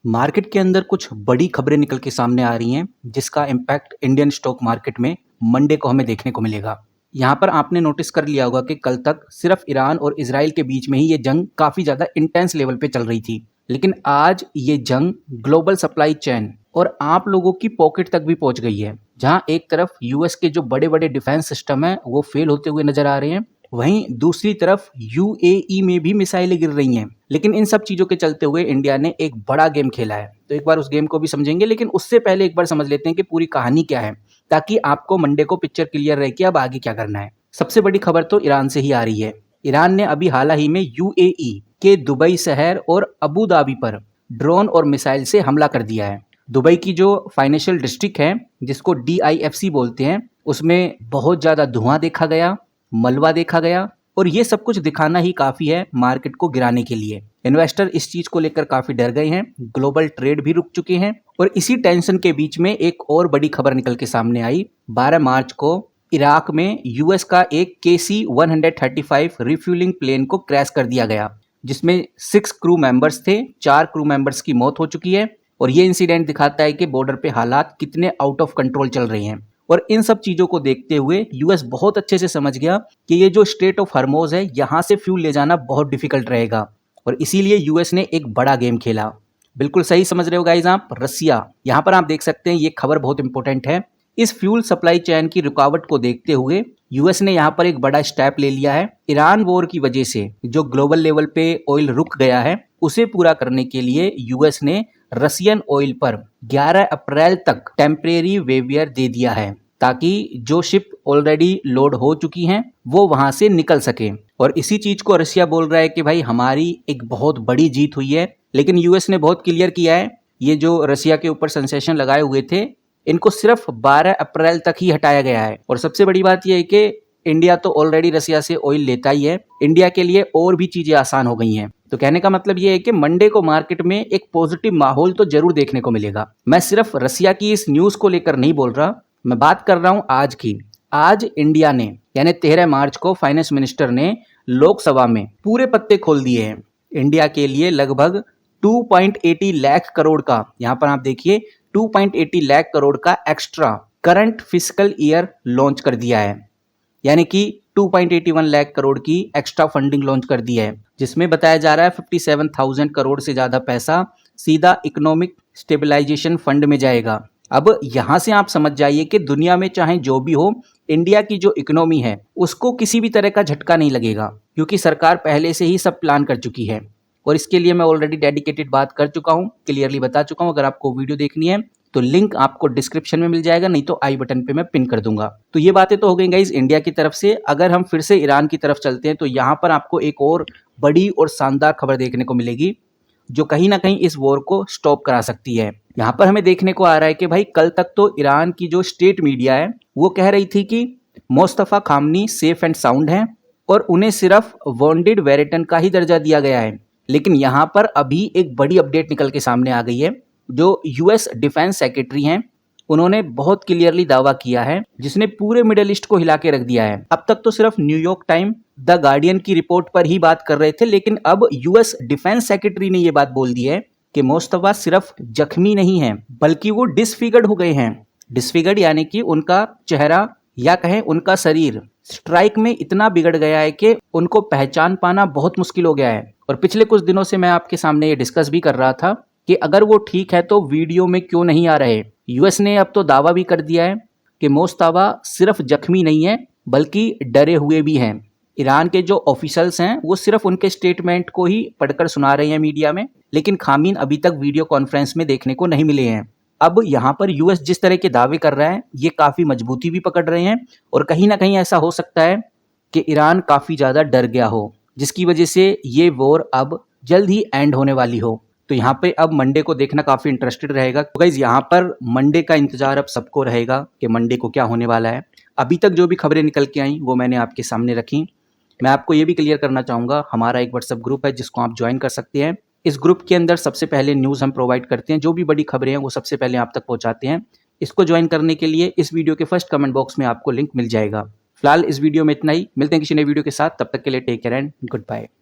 Market के अंदर कुछ बड़ी खबरें निकल के सामने आ रही हैं जिसका इम्पैक्ट इंडियन स्टॉक मार्केट में मंडे को हमें देखने को मिलेगा। यहाँ पर आपने नोटिस कर लिया होगा कि कल तक सिर्फ ईरान और इजराइल के बीच में ही ये जंग काफ़ी ज़्यादा इंटेंस लेवल पे चल रही थी, लेकिन आज ये जंग ग्लोबल सप्लाई चेन और आप लोगों की पॉकेट तक भी पहुंच गई है। जहां एक तरफ यूएस के जो बड़े बड़े डिफेंस सिस्टम है वो फेल होते हुए नजर आ रहे हैं, वहीं दूसरी तरफ यूएई में भी मिसाइलें गिर रही हैं। लेकिन इन सब चीजों के चलते हुए इंडिया ने एक बड़ा गेम खेला है, तो एक बार उस गेम को भी समझेंगे, लेकिन उससे पहले एक बार समझ लेते हैं कि पूरी कहानी क्या है, ताकि आपको मंडे को पिक्चर क्लियर रहे कि अब आगे क्या करना है। सबसे बड़ी खबर तो ईरान से ही आ रही है। ईरान ने अभी हाल ही में यूएई के दुबई शहर और अबू धाबी पर ड्रोन और मिसाइल से हमला कर दिया है। दुबई की जो फाइनेंशियल डिस्ट्रिक्ट है, जिसको डीआईएफसी बोलते हैं, उसमें बहुत ज़्यादा धुआं देखा गया, मलबा देखा गया, और ये सब कुछ दिखाना ही काफ़ी है मार्केट को गिराने के लिए। इन्वेस्टर इस चीज़ को लेकर काफ़ी डर गए हैं, ग्लोबल ट्रेड भी रुक चुके हैं, और इसी टेंशन के बीच में एक और बड़ी खबर निकल के सामने आई। 12 मार्च को इराक में यूएस का एक KC-135 रिफ्यूलिंग प्लेन को क्रैश कर दिया गया, जिसमें 6 क्रू मेंबर्स थे। 4 क्रू मेंबर्स की मौत हो चुकी है, और ये इंसिडेंट दिखाता है कि बॉर्डर पे हालात कितने आउट ऑफ कंट्रोल चल रहे हैं। और इन सब चीज़ों को देखते हुए यूएस बहुत अच्छे से समझ गया कि ये जो स्ट्रेट ऑफ हर्मोज है, यहाँ से फ्यूल ले जाना बहुत डिफिकल्ट रहेगा, और इसीलिए यूएस ने एक बड़ा गेम खेला। बिल्कुल सही समझ रहे हो गाइज आप। रसिया, यहाँ पर आप देख सकते हैं, ये खबर बहुत इंपॉर्टेंट है। इस फ्यूल सप्लाई चेन की रुकावट को देखते हुए यूएस ने यहाँ पर एक बड़ा स्टेप ले लिया है। ईरान वॉर की वजह से जो ग्लोबल लेवल पे ऑयल रुक गया है, उसे पूरा करने के लिए यूएस ने रसियन ऑयल पर 11 अप्रैल तक टेम्परेरी वेवियर दे दिया है, ताकि जो शिप ऑलरेडी लोड हो चुकी हैं वो वहां से निकल सके। और इसी चीज को रसिया बोल रहा है कि भाई हमारी एक बहुत बड़ी जीत हुई है। लेकिन यूएस ने बहुत क्लियर किया है, ये जो रसिया के ऊपर सेंसेशन लगाए हुए थे, इनको सिर्फ 12 अप्रैल तक ही हटाया गया है। और सबसे बड़ी बात यह है कि इंडिया तो ऑलरेडी रसिया से ऑयल लेता ही है, इंडिया के लिए और भी चीजें आसान हो गई हैं। तो कहने का मतलब ये है कि मंडे को मार्केट में एक पॉजिटिव माहौल तो जरूर देखने को मिलेगा। मैं सिर्फ रसिया की इस न्यूज को लेकर नहीं बोल रहा, मैं बात कर रहा हूं आज की। आज इंडिया ने यानी 13 मार्च को फाइनेंस मिनिस्टर ने लोकसभा में पूरे पत्ते खोल दिए हैं। इंडिया के लिए लगभग 2.80 लाख करोड़ का, यहाँ पर आप देखिए 2.80 लाख करोड़ का extra current fiscal year launch कर दिया है, यानी कि 2.81 लाख करोड़ की एक्स्ट्रा फंडिंग लॉन्च कर दी है, जिसमें बताया जा रहा है 57,000 करोड़ से ज्यादा पैसा सीधा इकोनॉमिक स्टेबलाइजेशन फंड में जाएगा। अब यहां से आप समझ जाइए कि दुनिया में चाहे जो भी हो, इंडिया की जो इकोनॉमी है उसको किसी भी तरह का झटका नहीं लगेगा, क्योंकि सरकार पहले से ही सब प्लान कर चुकी है। और इसके लिए मैं ऑलरेडी डेडिकेटेड बात कर चुका हूं, क्लियरली बता चुका हूं। अगर आपको वीडियो देखनी है तो लिंक आपको डिस्क्रिप्शन में मिल जाएगा, नहीं तो आई बटन पे मैं पिन कर दूंगा। तो ये बातें तो हो गई गाइज इंडिया की तरफ से। अगर हम फिर से ईरान की तरफ चलते हैं तो यहाँ पर आपको एक और बड़ी और शानदार खबर देखने को मिलेगी, जो कहीं ना कहीं इस वॉर को स्टॉप करा सकती है। यहाँ पर हमें देखने को आ रहा है कि भाई कल तक तो ईरान की जो स्टेट मीडिया है वो कह रही थी कि मोस्तफा खामनी सेफ एंड साउंड है और उन्हें सिर्फ वॉन्डेड वेरिटन का ही दर्जा दिया गया है। लेकिन यहाँ पर अभी एक बड़ी अपडेट निकल के सामने आ गई है। जो यूएस डिफेंस सेक्रेटरी हैं, उन्होंने बहुत क्लियरली दावा किया है, जिसने पूरे मिडिल ईस्ट को हिला के रख दिया है। अब तक तो सिर्फ न्यूयॉर्क टाइम, द गार्डियन की रिपोर्ट पर ही बात कर रहे थे, लेकिन अब यूएस डिफेंस सेक्रेटरी ने यह बात बोल दी है कि मोस्तफा सिर्फ जख्मी नहीं है, बल्कि वो डिसफिगर्ड हो गए हैं। डिसफिगर्ड यानी कि उनका चेहरा या कहें उनका शरीर स्ट्राइक में इतना बिगड़ गया है कि उनको पहचान पाना बहुत मुश्किल हो गया है। और पिछले कुछ दिनों से मैं आपके सामने ये डिस्कस भी कर रहा था कि अगर वो ठीक है तो वीडियो में क्यों नहीं आ रहे। यूएस ने अब तो दावा भी कर दिया है कि मोस्तफा सिर्फ जख्मी नहीं है, बल्कि डरे हुए भी हैं। ईरान के जो ऑफिशियल्स हैं वो सिर्फ उनके स्टेटमेंट को ही पढ़कर सुना रहे हैं मीडिया में, लेकिन खामीन अभी तक वीडियो कॉन्फ्रेंस में देखने को नहीं मिले हैं। अब यहाँ पर यूएस जिस तरह के दावे कर रहा है, ये काफ़ी मजबूती भी पकड़ रहे हैं, और कहीं ना कहीं ऐसा हो सकता है कि ईरान काफ़ी ज़्यादा डर गया हो, जिसकी वजह से ये वॉर अब जल्द ही एंड होने वाली हो। तो यहाँ पे अब मंडे को देखना काफ़ी इंटरेस्टेड रहेगा। तो गाइज यहाँ पर मंडे का इंतजार अब सबको रहेगा कि मंडे को क्या होने वाला है। अभी तक जो भी खबरें निकल के आई वो मैंने आपके सामने रखी। मैं आपको ये भी क्लियर करना चाहूँगा, हमारा एक व्हाट्सएप ग्रुप है जिसको आप ज्वाइन कर सकते हैं। इस ग्रुप के अंदर सबसे पहले न्यूज़ हम प्रोवाइड करते हैं, जो भी बड़ी खबरें हैं वो सबसे पहले आप तक पहुँचाते हैं। इसको ज्वाइन करने के लिए इस वीडियो के फर्स्ट कमेंट बॉक्स में आपको लिंक मिल जाएगा। फिलहाल इस वीडियो में इतना ही, मिलते हैं किसी नए वीडियो के साथ, तब तक के लिए take care and good bye.